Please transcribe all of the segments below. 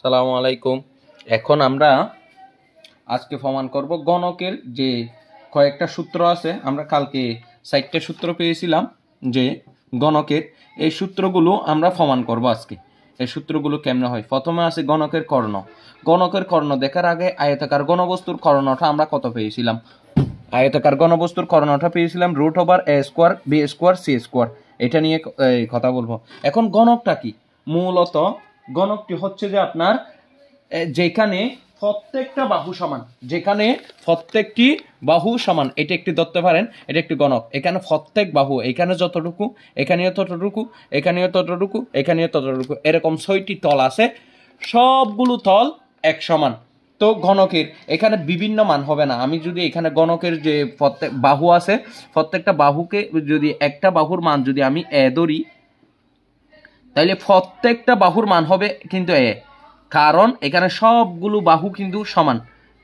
সালামু আলাইকুম। এখন আমরা আজকে প্রমাণ করব গণকের যে কয়েকটা সূত্র আছে। আমরা কালকে 4টা সূত্র পেয়েছিলাম যে গণকের, এই সূত্রগুলো আমরা প্রমাণ করব আজকে। এই সূত্রগুলো কেমনে হয়? প্রথমে আছে গণকের কর্ণ। গণকের কর্ণ দেখার আগে আয়তাকার ঘনবস্তুর কর্ণটা আমরা কত পেয়েছিলাম? আয়তাকার ঘনবস্তুর কর্ণটা পেয়েছিলাম √a² b² c²। এটা নিয়ে কথা বলবো। এখন গণকটা কি? মূলত গণকটি হচ্ছে যে আপনার যেখানে প্রত্যেকটা বাহু সমান, যেখানে প্রত্যেকটি বাহু সমান, এটা একটি ধরতে পারেন, এটা একটি গণক। এখানে প্রত্যেক বাহু, এখানে যতটুকু, এখানেও ততটুকু, এখানেও ততটুকু, এখানেও ততটুকু, এরকম 6টি তল আছে, সবগুলো তল এক সমান। তো গণকের এখানে বিভিন্ন মান হবে না। আমি যদি এখানে গণকের যে প্রত্যেক বাহু আছে, প্রত্যেকটা বাহুকে যদি একটা বাহুর মান যদি আমি ধরি, তাইলে প্রত্যেকটা বাহুর মান হবে কিন্তু কারণ এখানে সবগুলো বাহু কিন্তু সমান।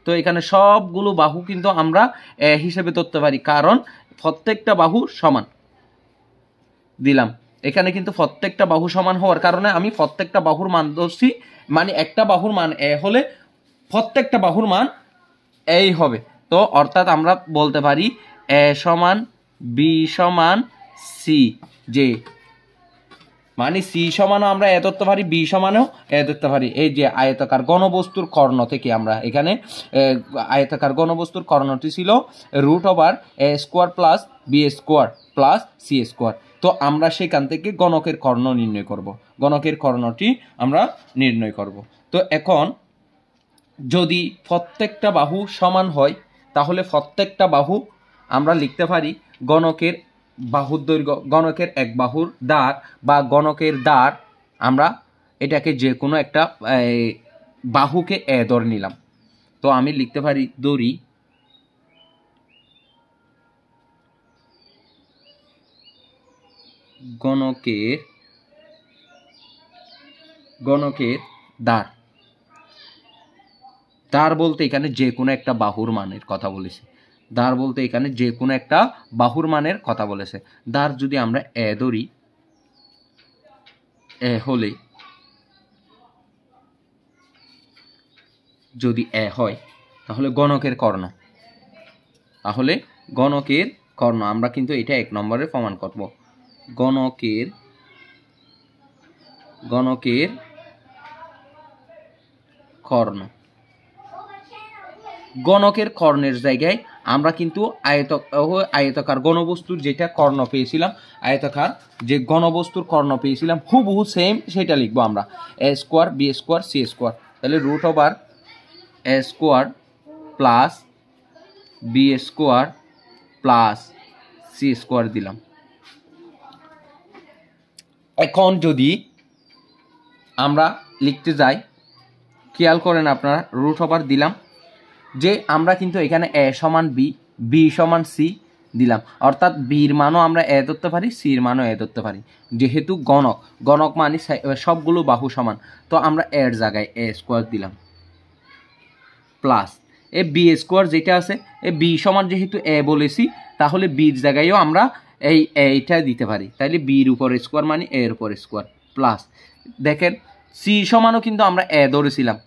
তো এখানে সবগুলো বাহু কিন্তু আমরা হিসেবে ধরতে পারি, কারণ প্রত্যেকটা বাহু সমান দিলাম। এখানে কিন্তু প্রত্যেকটা বাহু সমান হওয়ার কারণে আমি প্রত্যেকটা বাহুর মান ধরছি, মানে একটা বাহুর মান হলে প্রত্যেকটা বাহুর মান এই হবে। তো অর্থাৎ আমরা বলতে পারি a সমান b সমান c, যে মানে c সমানও আমরা ধরতে পারি, b সমানও ধরতে পারি। এই যে আয়তাকার ঘনবস্তুর কর্ণ থেকে আমরা এখানে আয়তাকার ঘনবস্তুর কর্ণটি ছিল √a² + b² + c²। তো আমরা সেখান থেকে গণকের কর্ণ নির্ণয় করব, গণকের কর্ণটি আমরা নির্ণয় করব। তো এখন যদি প্রত্যেকটা বাহু সমান হয়, তাহলে প্রত্যেকটা বাহু আমরা লিখতে পারি গণকের বাহুর দৈর্ঘ্য, গণকের এক বাহুর দাঁড় বা গণকের দাঁড়, আমরা এটাকে যে কোনো একটা বাহুকে ধরে নিলাম। তো আমি লিখতে পারি দড়ি গণকের দাঁড়। দাঁড় বলতে এখানে যে কোনো একটা বাহুর মানের কথা বলেছে। দাঁড় বলতে এখানে যে কোনো একটা বাহুর মানের কথা বলেছে। দাঁড় যদি আমরা ধরি, হলে যদি হয়, তাহলে গণকের কর্ণ, তাহলে গণকের কর্ণ আমরা কিন্তু এটা 1 নম্বরে প্রমাণ করব। গণকের কর্ণ, গণকের কর্ণের জায়গায় আমরা কিন্তু আয়তাকার ঘনবস্তুর যেটা কর্ণ পেয়েছিলাম, আয়তাকার যে ঘনবস্তুর কর্ণ পেয়েছিলাম হুবহু সেম সেটা লিখবো আমরা, a² b² c²। তাহলে √a² + b² + c² দিলাম। এখন যদি আমরা লিখতে যাই, খেয়াল করেন আপনারা, √ওভার দিলাম, যে আমরা কিন্তু এখানে a সমান b, b সমান c দিলাম, অর্থাৎ বির মানও আমরা ধরতে পারি, সির মানও ধরতে পারি। যেহেতু গণক মানে সবগুলো বাহু সমান, তো আমরা এর জায়গায় a² দিলাম প্লাস b² যেটা আছে, b সমান যেহেতু a বলেছি, তাহলে বির জায়গায়ও আমরা এইটা দিতে পারি। তাইলে বির উপর স্কোয়ার মানে এর উপর স্কোয়ার প্লাস, দেখেন সি সমানও কিন্তু আমরা ধরেছিলাম,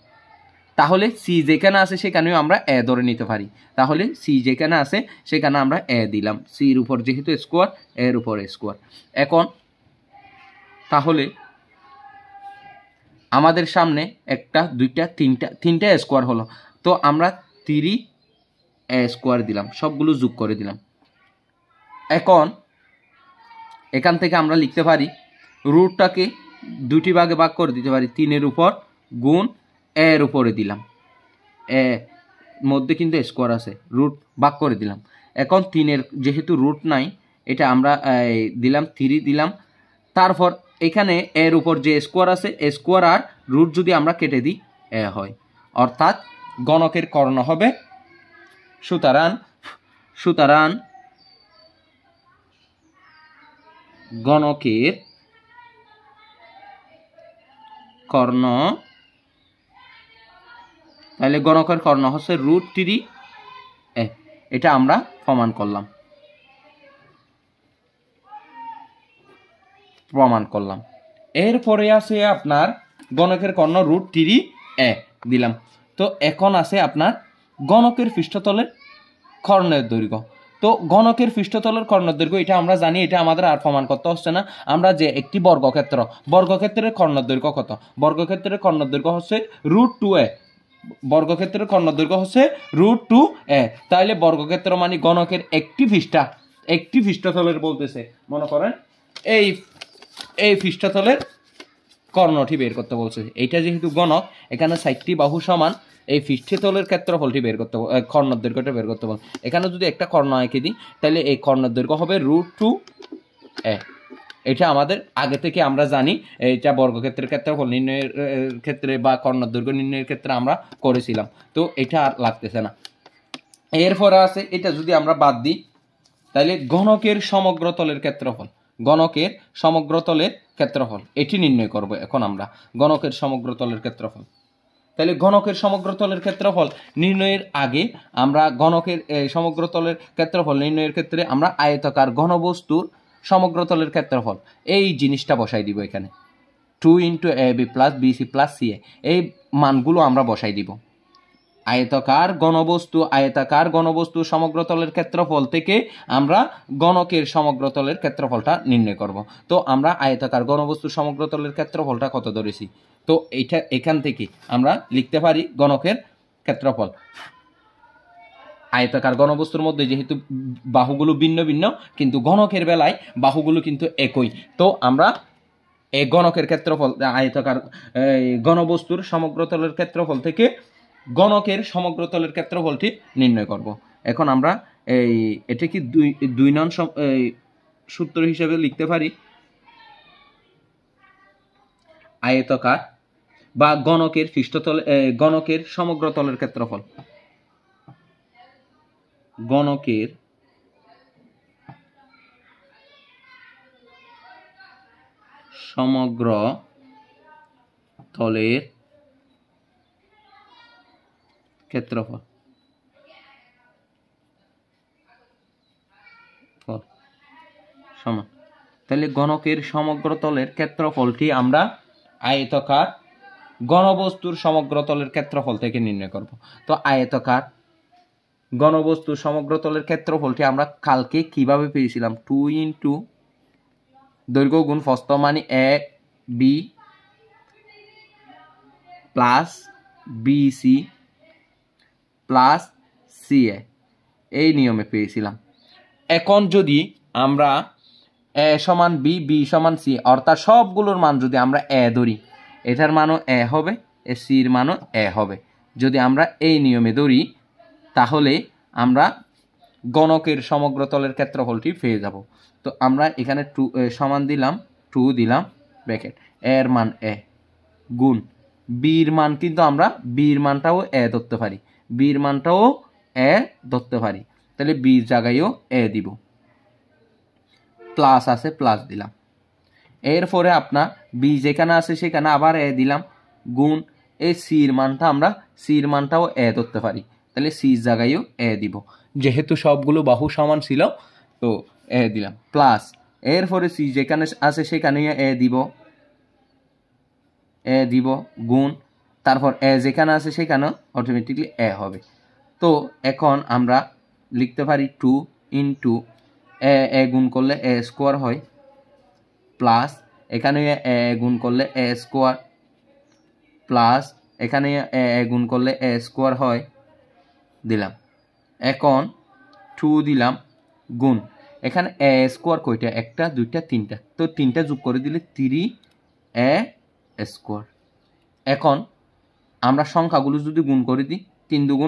তাহলে সি যেখানে আছে সেখানেও আমরা ধরে নিতে পারি। তাহলে সি যেখানে আছে সেখানে আমরা দিলাম, সির উপর যেহেতু স্কোয়ার, এর উপর স্কোয়ার। এখন তাহলে আমাদের সামনে একটা, দুইটা, তিনটা স্কোয়ার হলো, তো আমরা 3a² দিলাম, সবগুলো যোগ করে দিলাম। এখন এখান থেকে আমরা লিখতে পারি, রুটটাকে দুটি ভাগে ভাগ করে দিতে পারি, 3-এর উপর গুণ এর উপরে দিলাম, মধ্যে কিন্তু স্কোয়ার আছে, রুট ভাগ করে দিলাম। এখন 3-এর যেহেতু রুট নাই, এটা আমরা দিলাম 3 দিলাম। তারপর এখানে এর উপর যে স্কোয়ার আছে, স্কোয়ার আর রুট যদি আমরা কেটে দিই হয়, অর্থাৎ গণকের কর্ণ হবে, সুতরাং গণকের কর্ণ, তাহলে গণকের কর্ণ হচ্ছে √3a। এটা আমরা প্রমাণ করলাম। এরপরে আছে আপনার গণকের কর্ণ √3 এ দিলাম। তো এখন আছে আপনার গণকের পৃষ্ঠতলের কর্ণের দৈর্ঘ্য। তো গণকের পৃষ্ঠতলের কর্ণের দৈর্ঘ্য এটা আমরা জানি, এটা আমাদের আর প্রমাণ করতে হচ্ছে না। আমরা যে একটি বর্গক্ষেত্রের কর্ণের দৈর্ঘ্য কত, বর্গক্ষেত্রের কর্ণের দৈর্ঘ্য হচ্ছে √2a, বর্গক্ষেত্রের কর্ণের দৈর্ঘ্য হচ্ছে √2a। তাইলে বর্গক্ষেত্র মানে গণকের একটি পৃষ্ঠতলের বলতেছে, মনে করেন এই পৃষ্ঠতলের কর্ণটি বের করতে বলছে। এইটা যেহেতু গণক, এখানে 60টি বাহু সমান, এই পৃষ্ঠতলের ক্ষেত্রফলটি বের করতে, কর্ণের দৈর্ঘ্যটা বের করতে বল। এখানে যদি একটা কর্ণ এঁকে দিই তাহলে এই কর্ণের দৈর্ঘ্য হবে √2a। এটা আমাদের আগে থেকে আমরা জানি, এটা বর্গক্ষেত্রের ক্ষেত্রফল নির্ণয়ের ক্ষেত্রে বা কর্ণের দৈর্ঘ্য নির্ণয়ের ক্ষেত্রে আমরা করেছিলাম। তো এটা আর লাগতেছে না। এরপরে আছে, এটা যদি আমরা বাদ দিই তাহলে গণকের সমগ্র তলের ক্ষেত্রফল, গণকের সমগ্র তলের ক্ষেত্রফল এটি নির্ণয় করব। এখন আমরা গণকের সমগ্র তলের ক্ষেত্রফল, তাহলে গণকের সমগ্র তলের ক্ষেত্রফল নির্ণয়ের আগে আমরা গণকের সমগ্র তলের ক্ষেত্রফল নির্ণয়ের ক্ষেত্রে আমরা আয়তাকার ঘনবস্তুর সমগ্র তলের ক্ষেত্রফল এই জিনিসটা বসাই দিব এখানে, 2 × AB + BC + CA, এই মানগুলো আমরা বসাই দিব। আয়তাকার ঘনবস্তু সমগ্র তলের ক্ষেত্রফল থেকে আমরা গণকের সমগ্র তলের ক্ষেত্রফলটা নির্ণয় করব। তো আমরা আয়তাকার ঘনবস্তু সমগ্র তলের ক্ষেত্রফলটা কত ধরেছি, তো এইটা এখান থেকে আমরা লিখতে পারি গণকের ক্ষেত্রফল। আয়তাকার ঘনবস্তুর মধ্যে যেহেতু বাহুগুলো ভিন্ন ভিন্ন, কিন্তু গণকের বেলায় বাহুগুলো কিন্তু একই। তো আমরা এই গণকের ক্ষেত্রফল, আয়তাকার ঘনবস্তুর সমগ্র তলের ক্ষেত্রফল থেকে গণকের সমগ্র তলের ক্ষেত্রফলটি নির্ণয় করব। এখন আমরা এটা কি 2 নং সূত্র হিসেবে লিখতে পারি, আয়তাকার বা গণকের পৃষ্ঠতল, গণকের সমগ্র তলের ক্ষেত্রফল, গণকের সমগ্র তলের ক্ষেত্রফল সমান, তাহলে গণকের সমগ্র তলের ক্ষেত্রফলটি আমরা আয়তাকার ঘনবস্তুর সমগ্র তলের ক্ষেত্রফল থেকে নির্ণয় করব। তো আয়তাকার ঘনবস্তুর সমগ্র তলের ক্ষেত্রফলটি আমরা কালকে কিভাবে পেয়েছিলাম, 2 × দৈর্ঘ্য গুণ প্রস্থ মানে AB + BC + CA, এই নিয়মে পেয়েছিলাম। এখন যদি আমরা A = B, B = C, অর্থাৎ সবগুলোর মান যদি আমরা A ধরি, এটার মানও A হবে, সির মানও A হবে। যদি আমরা এই নিয়মে ধরি তাহলে আমরা গণকের সমগ্র তলের ক্ষেত্রফলটি পেয়ে যাব। তো আমরা এখানে 2 সমান দিলাম, 2 দিলাম ব্র্যাকেট, এর মান A গুণ বির মান, কিন্তু আমরা বির মানটাও A ধরতে পারি, বির মানটাও A ধরতে পারি, তাহলে বির জায়গায়ও A দিব, প্লাস আছে প্লাস দিলাম। এরপরে আপনার বি যেখানে আছে সেখানে আবার A দিলাম, গুণ এই সির মানটা আমরা সির মানটাও A ধরতে পারি, তাহলে সির জায়গায়ও A দিব, যেহেতু সবগুলো বাহু সমান ছিল তো A দিলাম, প্লাস এরপরে সি যেখানে আছে সেখানে A দিব গুণ, তারপর A যেখানে আছে সেখানেও অটোমেটিকলি A হবে। তো এখন আমরা লিখতে পারি 2 × A গুণ করলে A² হয়, প্লাস এখানে A গুণ করলে A² প্লাস এখানে A গুণ করলে A² হয়, দিলাম। এখন 2 দিলাম গুণ, এখানে A² কয়টা, 1 2 3টা, তো 3টা যোগ করে দিলে 3A²। এখন আমরা সংখ্যাগুলো যদি গুণ করে দিই, 3 × 2 =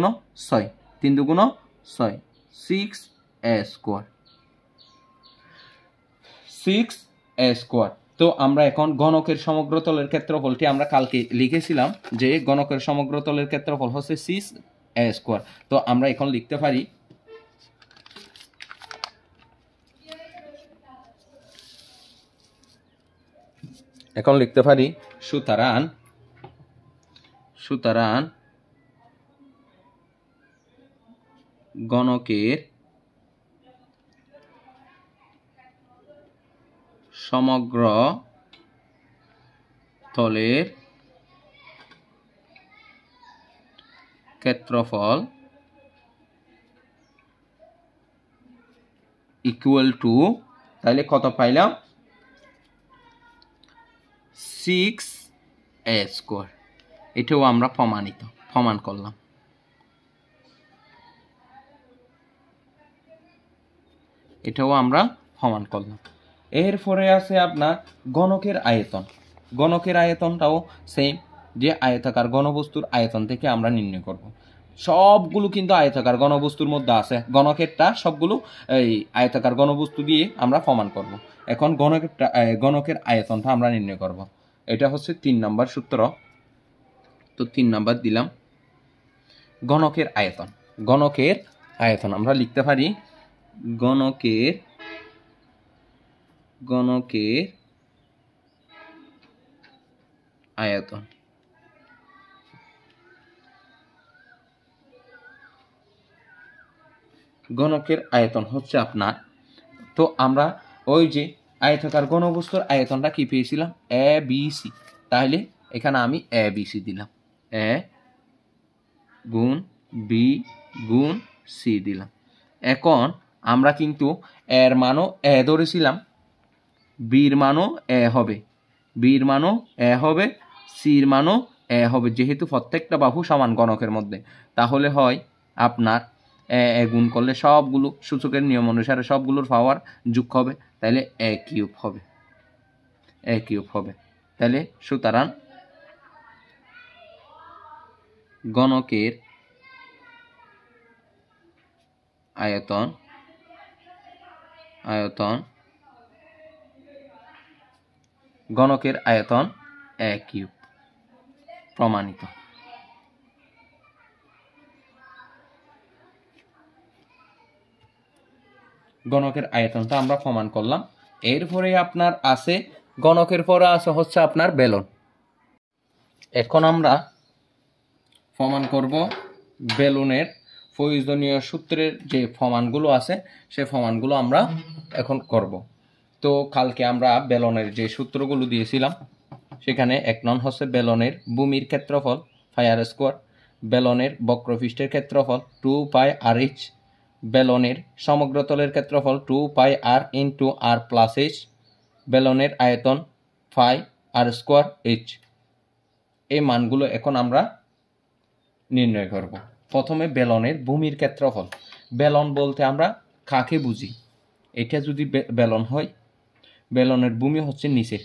6, 3 × 2 = 6, 6A², 6A²। তো আমরা এখন গণকের সমগ্র তলের ক্ষেত্রফলটি আমরা কালকে লিখেছিলাম যে গণকের সমগ্র তলের ক্ষেত্রফল হচ্ছে 6A²। তো আমরা এখন লিখতে পারি, সুতরাং গণকের সমগ্র তলের ক্ষেত্রফল ইকুয়াল টু, তাহলে কত পাইলাম 6a²। এটাও আমরা প্রমাণ করলাম। এরপরে আছে আপনার গণকের আয়তন। গণকের আয়তনটাও সেম, যে আয়তাকার ঘনবস্তুর আয়তন থেকে আমরা নির্ণয় করব। সবগুলো কিন্তু আয়তাকার ঘনবস্তুর মধ্যে আছে, গণকেরটা সবগুলো এই আয়তাকার ঘনবস্তু দিয়ে আমরা প্রমাণ করব। এখন গণকের আয়তনটা আমরা নির্ণয় করব। এটা হচ্ছে 3 নম্বর সূত্র। তো 3 নম্বর দিলাম। গণকের আয়তন আমরা লিখতে পারি গণকের আয়তন। গণকের আয়তন হচ্ছে আপনার, তো আমরা ওই যে আয়তাকার ঘনবস্তুর আয়তনটা কি পেয়েছিলাম, এ বি সি। তাহলে এখানে আমি এ বি সি দিলাম, এ গুণ বি গুণ সি দিলাম। এখন আমরা কিন্তু এর মানও এ ধরেছিলাম, বির মানও এ হবে, সির মানও এ হবে, যেহেতু প্রত্যেকটা বাহু সমান গণকের মধ্যে। তাহলে হয় আপনার এ গুণ করলে সবগুলো সূচকের নিয়ম অনুসারে সবগুলোর পাওয়ার যোগ হবে, তাহলে এ কিউব হবে। তাহলে সুতরাং গণকের আয়তন এ কিউব, প্রমাণিত। গণকের আয়তনটা আমরা প্রমাণ করলাম। এরপরে আপনার আছে গণকের পরে আছে হচ্ছে আপনার বেলন। এখন আমরা প্রমাণ করব বেলনের প্রয়োজনীয় সূত্রের যে প্রমাণগুলো আছে সে প্রমাণগুলো আমরা এখন করব। তো কালকে আমরা বেলনের যে সূত্রগুলো দিয়েছিলাম সেখানে 1 নং হচ্ছে বেলনের ভূমির ক্ষেত্রফল πr², বেলনের বক্রপৃষ্ঠের ক্ষেত্রফল 2πr/h, বেলনের সমগ্রতলের ক্ষেত্রফল 2πr × r+h, বেলনের আয়তন πr²h। এই মানগুলো এখন আমরা নির্ণয় করব। প্রথমে বেলনের ভূমির ক্ষেত্রফল। বেলন বলতে আমরা কাকে বুঝি? এটা যদি বেলন হয়, বেলনের ভূমি হচ্ছে নিচের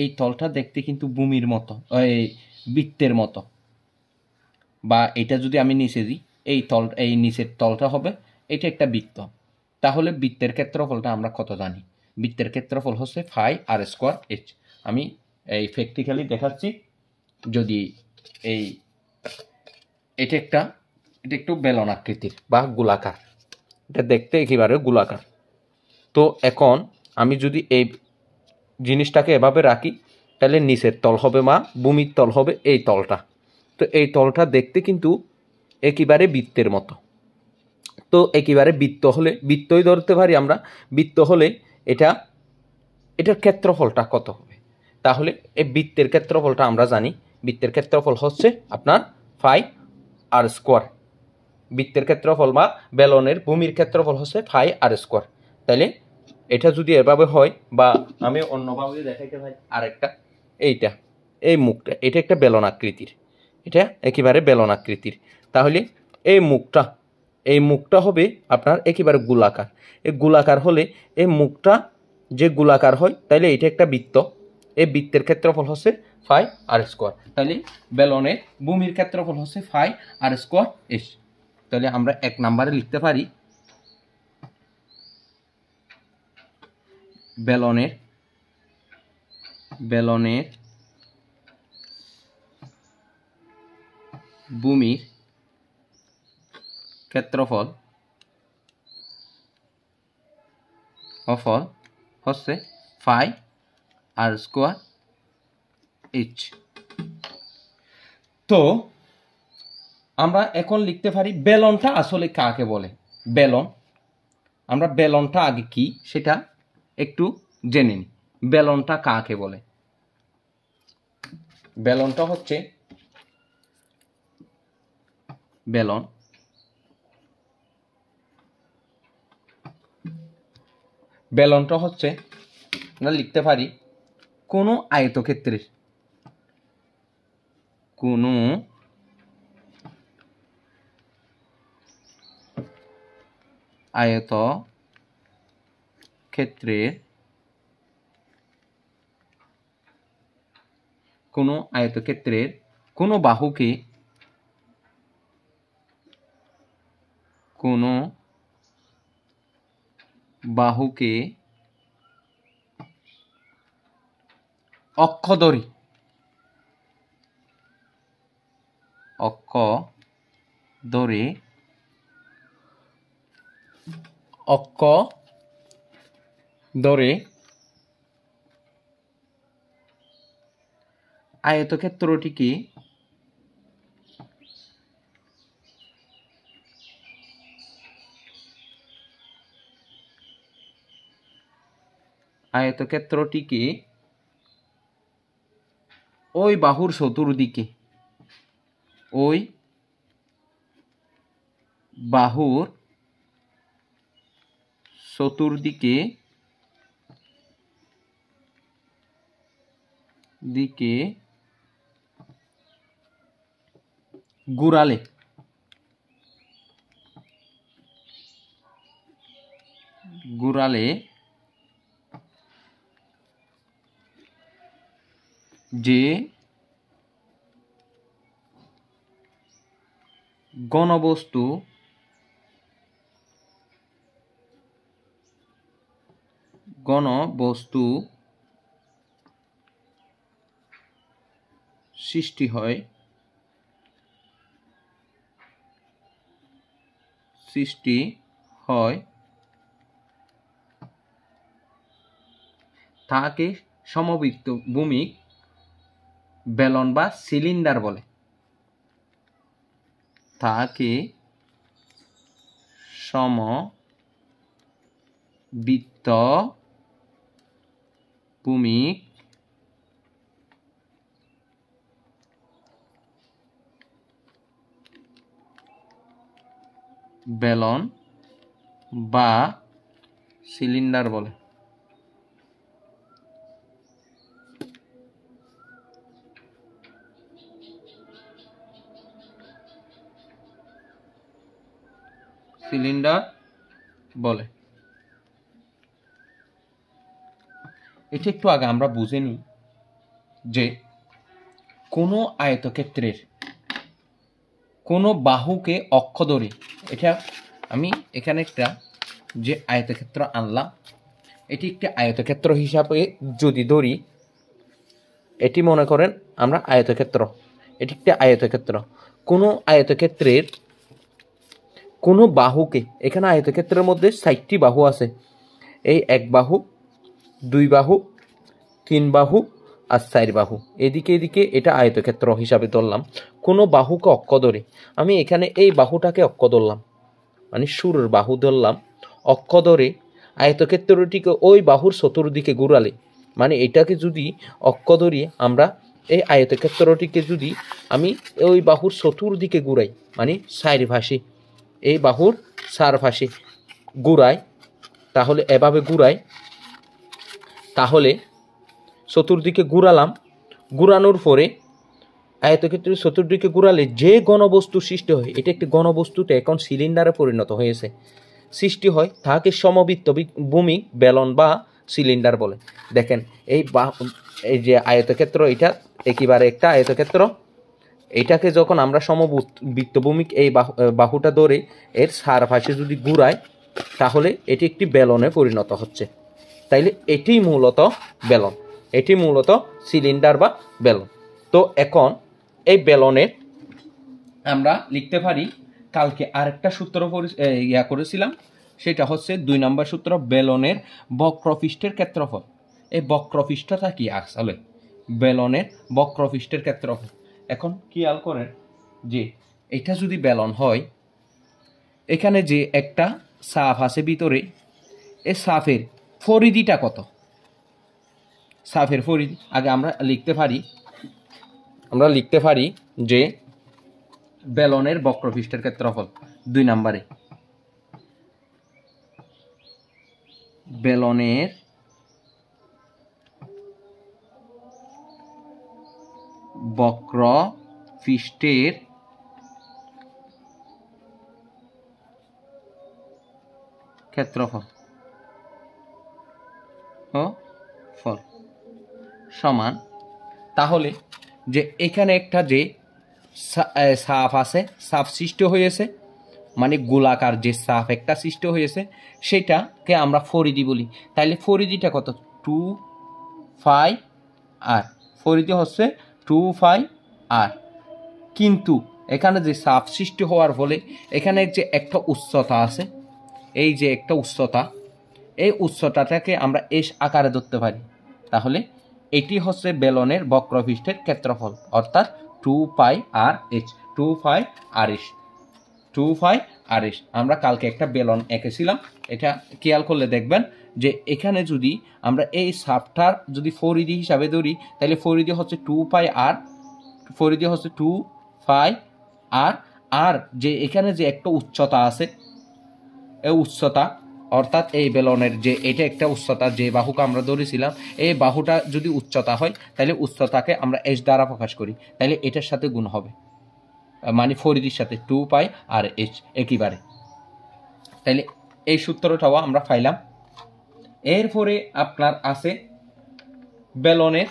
এই তলটা দেখতে কিন্তু ভূমির মতো, এই বৃত্তের মতো। বা এটা যদি আমি নিচে দিই, এই নিচের তলটা হবে, এটা একটা বৃত্ত। তাহলে বৃত্তের ক্ষেত্রফলটা আমরা কত জানি? বৃত্তের ক্ষেত্রফল হচ্ছে πr²h। আমি এই প্র্যাকটিক্যালি দেখাচ্ছি। যদি এটা একটু বেলন আকৃতির বা গোলাকার, এটা দেখতে একেবারে গোলাকার। তো এখন আমি যদি এই জিনিসটাকে এভাবে রাখি, তাহলে নিচের তল হবে বা ভূমির তল হবে এই তলটা। তো এই তলটা দেখতে কিন্তু একেবারে বৃত্তের মতো। তো একেবারে বৃত্ত হলে, বৃত্তই ধরতে পারি আমরা, বৃত্ত হলে এটার ক্ষেত্রফলটা কত হবে? তাহলে এই বৃত্তের ক্ষেত্রফলটা আমরা জানি, বৃত্তের ক্ষেত্রফল হচ্ছে আপনার πr²। বৃত্তের ক্ষেত্রফল বা বেলনের ভূমির ক্ষেত্রফল হচ্ছে πr²। তাহলে এটা যদি এভাবে হয়, বা আমি অন্যভাবে দেখাইতে পারি আরেকটা, এই মুখটা, এটা একটা বেলন আকৃতির, এটা একেবারে বেলন আকৃতির। তাহলে এই মুখটা হবে আপনার একেবারে গোলাকার। এই গোলাকার হলে এই মুখটা যে গোলাকার হয়, তাহলে এটা একটা বৃত্ত। এই বৃত্তের ক্ষেত্রফল হচ্ছে πr²। তাহলে বেলনের ভূমির ক্ষেত্রফল হচ্ছে πr²h। তাহলে আমরা 1 নম্বরে লিখতে পারি বেলনের ভূমির ক্ষেত্রফল হচ্ছে πr²h। তো আমরা এখন লিখতে পারি বেলনটা আসলে কাকে বলে। আমরা বেলনটা আগে কি সেটা একটু জেনে নিই। বেলনটা কাকে বলে? বেলনটা হচ্ছে বেলন, বেলনটা হচ্ছে আমরা লিখতে পারি কোনো আয়তক্ষেত্রের কোনো আয়তক্ষেত্রের কোনো বাহুকে অক্ষ ধরে আয়তক্ষেত্রটিকে ওই বাহুর চতুর্দিকে ঘুরালে যে ঘনবস্তু সৃষ্টি হয় তাকে সমবৃত্ত ভূমিক বেলন বা সিলিন্ডার বলে। তাকে সমবৃত্ত ভূমিক বেলন বা সিলিন্ডার বলে। এটা একটু আগে আমরা বুঝে নিই যে কোনো আয়তক্ষেত্রের কোনো বাহুকে অক্ষ ধরে, এটা আমি এখানে একটা যে আয়তক্ষেত্র আনলাম, এটি একটি আয়তক্ষেত্র হিসাবে যদি ধরি, এটি মনে করেন আমরা আয়তক্ষেত্র, এটি একটি আয়তক্ষেত্র। কোনো আয়তক্ষেত্রের কোনো বাহুকে, এখানে আয়তক্ষেত্রের মধ্যে 4টি বাহু আছে, এই 1 বাহু, 2 বাহু, 3 বাহু আর 4 বাহু, এদিকে এটা আয়তক্ষেত্র হিসাবে ধরলাম। কোনো বাহুকে অক্ষ ধরে, আমি এখানে এই বাহুটাকে অক্ষ ধরলাম, মানে শুরুর বাহু ধরলাম, অক্ষ ধরে আয়তক্ষেত্রটিকে ওই বাহুর চতুর্দিকে ঘুরালে, মানে এটাকে যদি অক্ষ ধরি আমরা, এই আয়তক্ষেত্রটিকে যদি আমি ওই বাহুর চতুর্দিকে ঘুরাই, মানে 4 ভাষী, এই বাহুর 4 ভাষী ঘুরাই, তাহলে এভাবে ঘুরাই, তাহলে চতুর্দিকে ঘুরালাম, ঘুরানোর পরে আয়তক্ষেত্রের চতুর্দিকে ঘুরালে যে ঘনবস্তু সৃষ্টি হয়, এটা একটি ঘনবস্তুতে এখন সিলিন্ডারে পরিণত হয়েছে, সৃষ্টি হয়, তাকে সমবৃত্ত ভূমিক বেলন বা সিলিন্ডার বলে। দেখেন এই যে আয়তক্ষেত্র, এটা একেবারে একটা আয়তক্ষেত্র, এটাকে যখন আমরা সমবৃত্ত ভূমিক এই বাহুটা ধরে এর 4 পাশে যদি ঘুরাই, তাহলে এটি একটি বেলনে পরিণত হচ্ছে। তাইলে এটি মূলত বেলন, এটি মূলত সিলিন্ডার বা বেলন। তো এখন এই বেলনে আমরা লিখতে পারি, কালকে আরেকটা সূত্র করেছিলাম, সেটা হচ্ছে 2 নম্বর সূত্র, বেলনের বক্রপৃষ্ঠের ক্ষেত্রফল। এই বক্রপৃষ্ঠটা কি আসলে? বেলনের বক্রপৃষ্ঠের ক্ষেত্রফল। এখন খেয়াল করেন যে এটা যদি বেলন হয়, এখানে যে একটা সাফ আছে ভিতরে, এই সাফের পরিধিটা কত? সাফের পরিধি আগে আমরা লিখতে পারি যে বেলনের বক্রপৃষ্ঠের ক্ষেত্রফল 2 নম্বরে বেলনের বক্রপৃষ্ঠের ক্ষেত্রফল ও ফল সমান, তাহলে যে এখানে একটা যে সাফ আছে, সাফ সৃষ্টি হয়েছে, মানে গোলাকার যে সাফ একটা সৃষ্টি হয়েছে, সেটাকে আমরা ফরিদি বলি। তাইলে ফরিদিটা কত? 2πr। ফরিদি হচ্ছে 2πr। কিন্তু এখানে যে সাফ সৃষ্টি হওয়ার ফলে এখানে যে একটা উচ্চতা আছে, এই যে একটা উচ্চতা, এই উচ্চতাটাকে আমরা এস আকারে ধরতে পারি। তাহলে এটি হচ্ছে বেলনের বক্রপৃষ্ঠের ক্ষেত্রফল, অর্থাৎ 2πrh। 2πrh আমরা কালকে একটা বেলন এঁকেছিলাম, এটা খেয়াল করলে দেখবেন যে এখানে যদি আমরা এই সাফটার যদি ফরিদি হিসাবে ধরি, তাহলে ফরিদি হচ্ছে 2πr, ফরিদি হচ্ছে 2πr। আর যে এখানে যে একটা উচ্চতা আছে, এই উচ্চতা অর্থাৎ এই বেলনের যে এটা একটা উচ্চতা, যে বাহুকে আমরা ধরেছিলাম, এই বাহুটা যদি উচ্চতা হয় তাহলে উচ্চতাকে আমরা এস দ্বারা প্রকাশ করি, তাহলে এটার সাথে গুণ হবে, মানে ফরিদির সাথে 2πrh একইবারে। তাহলে এই সূত্রটাও আমরা পাইলাম। এরপরে আপনার আছে বেলনের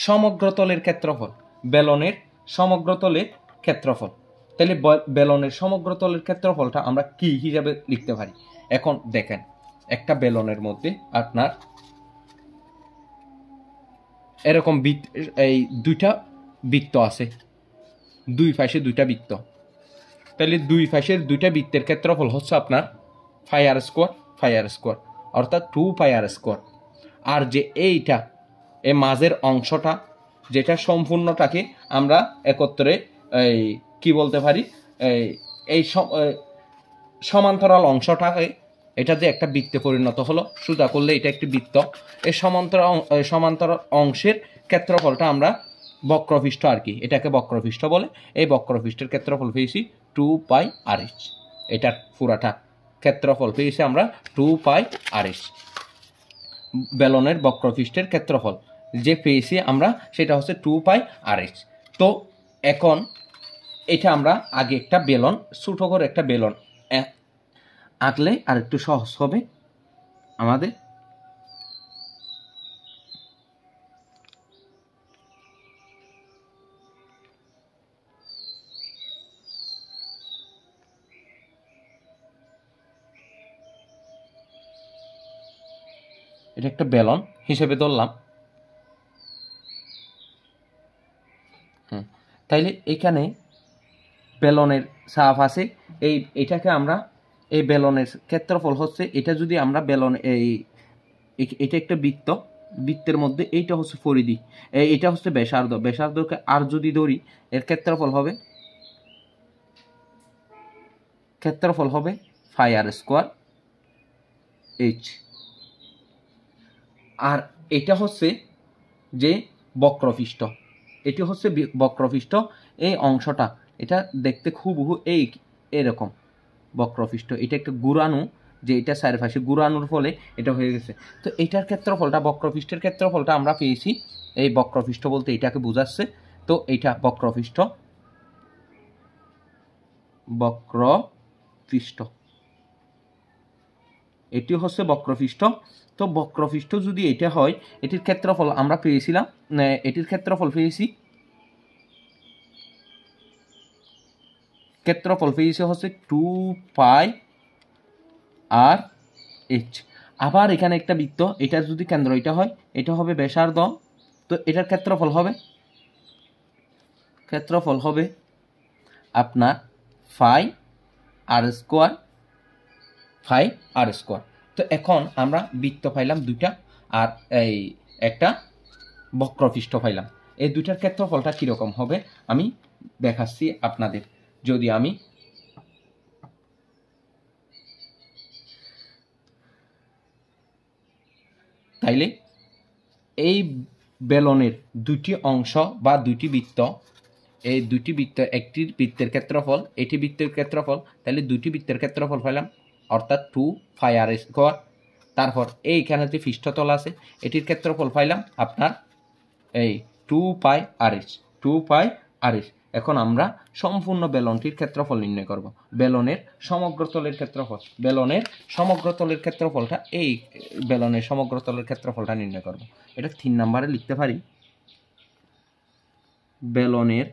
সমগ্রতলের ক্ষেত্রফল। বেলনের সমগ্রতলের ক্ষেত্রফল, তাহলে বেলনের সমগ্রতলের ক্ষেত্রফলটা আমরা কি হিসাবে লিখতে পারি? এখন দেখেন, একটা বেলনের মধ্যে আপনার এরকম এই দুইটা বৃত্ত আছে, দুই পাশে দুইটা বৃত্ত, তাহলে দুই পাশের দুইটা বৃত্তের ক্ষেত্রফল হচ্ছে আপনার πr², অর্থাৎ 2πr²। আর যে এইটা এই মাঝের অংশটা, যেটা সম্পূর্ণটাকে আমরা একত্রে এই কি বলতে পারি, এই সমান্তরাল অংশটাকে, এটা যে একটা বৃত্তে পরিণত হলো, সোজা করলে এটা একটি বৃত্ত, এই সমান্তরাল অংশের ক্ষেত্রফলটা আমরা বক্রপৃষ্ঠ আর কি, এটাকে বক্রপৃষ্ঠ বলে। এই বক্রপৃষ্ঠের ক্ষেত্রফল পেয়েছি 2πrh। এটার পুরাটা ক্ষেত্রফল পেয়েছি আমরা 2πrh। বেলনের বক্রপৃষ্ঠের ক্ষেত্রফল যে পেয়েছি আমরা, সেটা হচ্ছে 2πrh। তো এখন এটা আমরা আগে একটা বেলন, ছোট করে একটা বেলন আঁকলে আর একটু সহজ হবে আমাদের। এটা একটা বেলন হিসেবে ধরলাম। তাইলে এখানে বেলনের সাফ আছে, এটাকে আমরা এই বেলনের ক্ষেত্রফল হচ্ছে, এটা যদি আমরা বেলন এটা একটা বৃত্ত, বৃত্তের মধ্যে এইটা হচ্ছে পরিধি, এটা হচ্ছে ব্যাসার্ধ, ব্যাসার্ধকে আর যদি ধরি, এর ক্ষেত্রফল হবে πr²h। আর এটা হচ্ছে যে বক্রপৃষ্ঠ, এটি হচ্ছে বক্রপৃষ্ঠ, এই অংশটা এটা দেখতে হুবহু এরকম বক্রপৃষ্ঠ, এটা একটা গুড়ানো, যে এটা চারপাশে গুড়ানোর ফলে এটা হয়ে গেছে। তো এটার ক্ষেত্রফলটা, বক্রপৃষ্ঠের ক্ষেত্রফলটা আমরা পেয়েছি, এই বক্রপৃষ্ঠ বলতে এটাকে বোঝাচ্ছে। তো এইটা বক্রপৃষ্ঠ, এটি হচ্ছে বক্রপৃষ্ঠ। তো বক্রপৃষ্ঠ যদি এটা হয়, এটির ক্ষেত্রফল আমরা পেয়েছিলাম, এটির ক্ষেত্রফল পেয়েছি হচ্ছে 2πrh। আবার এখানে একটা বৃত্ত, এটার যদি কেন্দ্র এটা হয়, এটা হবে ব্যাসার্ধ, তো এটার ক্ষেত্রফল হবে আপনার πr²। তো এখন আমরা বৃত্ত পাইলাম দুইটা, আর এই একটা বক্রপৃষ্ঠ পাইলাম। এই দুইটার ক্ষেত্রফলটা কিরকম হবে আমি দেখাচ্ছি আপনাদের। যদি আমি তাইলে এই বেলনের দুইটি অংশ বা দুইটি বৃত্ত, এই দুইটি বৃত্ত, একটি বৃত্তের ক্ষেত্রফল, এটি বৃত্তের ক্ষেত্রফল, তাহলে দুইটি বৃত্তের ক্ষেত্রফল পাইলাম, অর্থাৎ 2 পাই আর স্কোয়ার। তারপর এইখানে যে পৃষ্ঠতল আছে এটির ক্ষেত্রফল পাইলাম আপনার এই 2 পাই আর এস, 2 পাই আর এস। এখন আমরা সম্পূর্ণ বেলনটির ক্ষেত্রফল নির্ণয় করব। বেলনের সমগ্র তলের ক্ষেত্রফল, বেলনের সমগ্র তলের ক্ষেত্রফলটা, এই বেলনের সমগ্র তলের ক্ষেত্রফলটা নির্ণয় করব। এটা 3 নম্বরে লিখতে পারি, বেলনের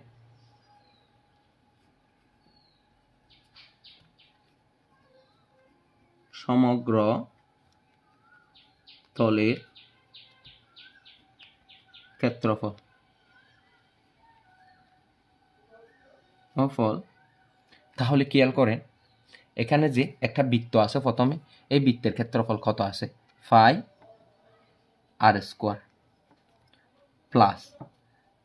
সমগ্র তলের ক্ষেত্রফল তাহলে খেয়াল করেন এখানে যে একটা বৃত্ত আছে, প্রথমে এই বৃত্তের ক্ষেত্রফল কত আছে, 5 আর স্কোয়ার প্লাস,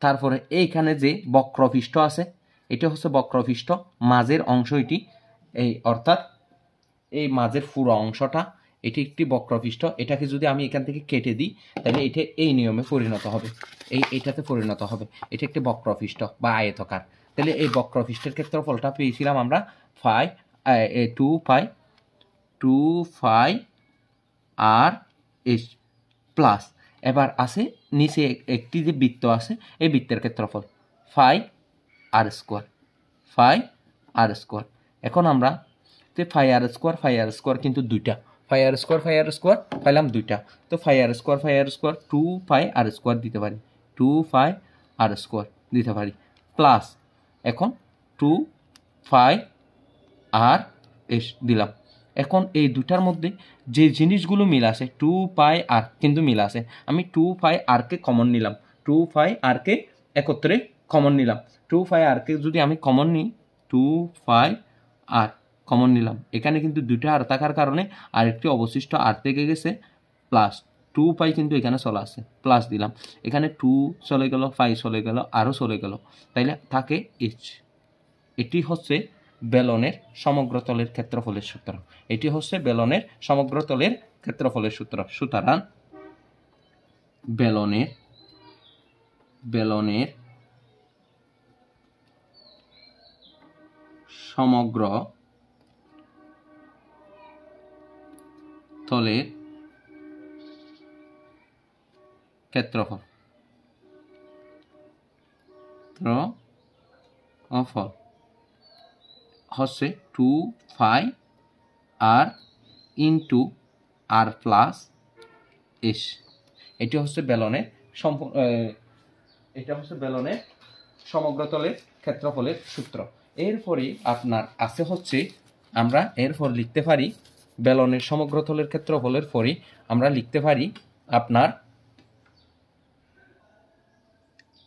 তারপরে এইখানে যে বক্রপৃষ্ঠ আছে এটা হচ্ছে বক্রপৃষ্ঠ, মাঝের অংশ এটি, এই অর্থাৎ এই মাঝের পুরো অংশটা এটি একটি বক্রপৃষ্ঠ। এটাকে যদি আমি এখান থেকে কেটে দিই তাহলে এটা এই নিয়মে পরিণত হবে, এইটাতে পরিণত হবে, এটা একটি বক্রপৃষ্ঠ বা আয়তকার। তাহলে এই বক্রপৃষ্ঠের ক্ষেত্রফলটা পেয়েছিলাম আমরা 2 পাই আর এস প্লাস, এবার আছে নিচে একটি যে বৃত্ত আছে এই বৃত্তের ক্ষেত্রফল 5 আর স্কোয়ার। এখন আমরা তো 5 আর স্কোয়ার কিন্তু দুইটা, 5 আর স্কোয়ার পাইলাম দুইটা, তো 5 আর স্কোয়ার 2 পাই আর স্কোয়ার দিতে পারি, 2 পাই আর স্কোয়ার দিতে পারি প্লাস, এখন 2 পাই আর এস দিলাম। এখন এই দুটার মধ্যে যে জিনিসগুলো মিল আছে, 2 পাই আর কিন্তু মিল আছে, আমি 2 পাই আরকে কমন নিলাম, 2 পাই আরকে একত্রে কমন নিলাম, 2 পাই আরকে যদি আমি কমন নিই, 2 পাই আর কমন নিলাম, এখানে কিন্তু দুইটা আর থাকার কারণে আরেকটি অবশিষ্ট আর থেকে গেছে প্লাস, 2 পাই কিন্তু এখানে চলে আসে প্লাস দিলাম, এখানে 2 চলে গেল, 5 চলে গেল, আরও চলে গেল, তাইলে থাকে এইচ। এটি হচ্ছে বেলনের সমগ্র তলের ক্ষেত্রফলের সূত্র, এটি হচ্ছে বেলনের সমগ্র তলের ক্ষেত্রফলের সূত্র। সুতরাং বেলনের সমগ্র তলের ক্ষেত্রফল হচ্ছে 2 পাই আর ইন্টু আর প্লাস এস। এটি হচ্ছে বেলনের সমগ্র তলের ক্ষেত্রফলের সূত্র। এরপরে আপনার আছে হচ্ছে, আমরা এরপর লিখতে পারি বেলনের সমগ্র তলের ক্ষেত্রফলের পরে আমরা লিখতে পারি আপনার,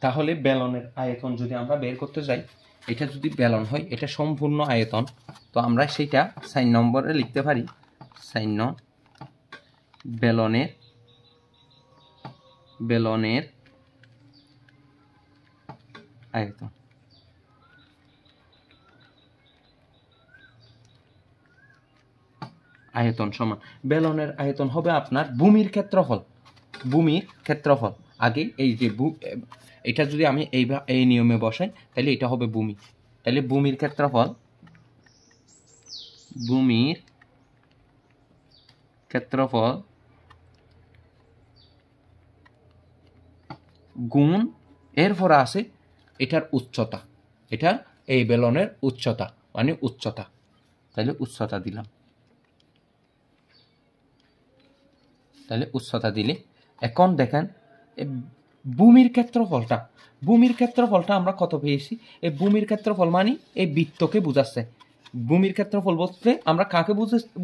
তাহলে বেলনের আয়তন যদি আমরা বের করতে যাই, এটা যদি বেলন হয় এটা সম্পূর্ণ আয়তন, তো আমরা সেটা 4 নম্বরে লিখতে পারি, 4 বেলনের আয়তন। আয়তন সমান বেলনের আয়তন হবে আপনার ভূমির ক্ষেত্রফল। আগে এই যে এটা যদি আমি এই নিয়মে বসাই তাহলে এটা হবে ভূমি, তাহলে ভূমির ক্ষেত্রফল গুণ এরপর আছে এটার উচ্চতা, এটা এই বেলনের উচ্চতা মানে উচ্চতা, তাহলে উচ্চতা দিলাম, তাহলে উচ্চতা দিলে এখন দেখেন ভূমির ক্ষেত্রফলটা আমরা কত পেয়েছি, এই ভূমির ক্ষেত্রফল মানে এই বৃত্তকে বুঝাচ্ছে, ভূমির ক্ষেত্রফল বলতে আমরা কাকে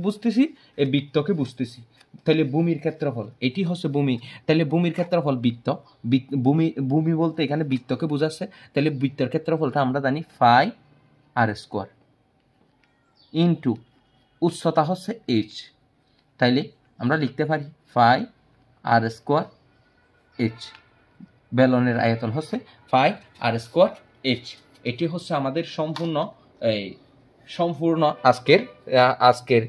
বুঝতেছি, এই বৃত্তকে বুঝতেছি, তাহলে ভূমির ক্ষেত্রফল এটি হচ্ছে ভূমি, তাহলে ভূমির ক্ষেত্রফল বৃত্ত, ভূমি বলতে এখানে বৃত্তকে বুঝাচ্ছে, তাহলে বৃত্তের ক্ষেত্রফলটা আমরা জানি 5 আর স্কোয়ার ইন্টু উচ্চতা হচ্ছে এইচ, তাইলে আমরা লিখতে পারি 5 আর স্কোয়ার এইচ। বেলনের আয়তন হচ্ছে 5 আর স্কোয়ার এইচ। এটি হচ্ছে আমাদের সম্পূর্ণ আজকের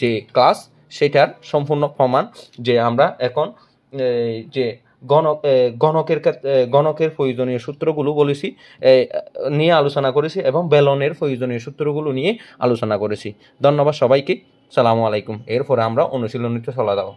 যে ক্লাস সেটার সম্পূর্ণ প্রমাণ, যে আমরা এখন যে গণকের প্রয়োজনীয় সূত্রগুলো বলেছি, নিয়ে আলোচনা করেছি এবং বেলনের প্রয়োজনীয় সূত্রগুলো নিয়ে আলোচনা করেছি। ধন্যবাদ সবাইকে। সালামু আলাইকুম। এরপরে আমরা অনুশীলনীতে চলে যাব।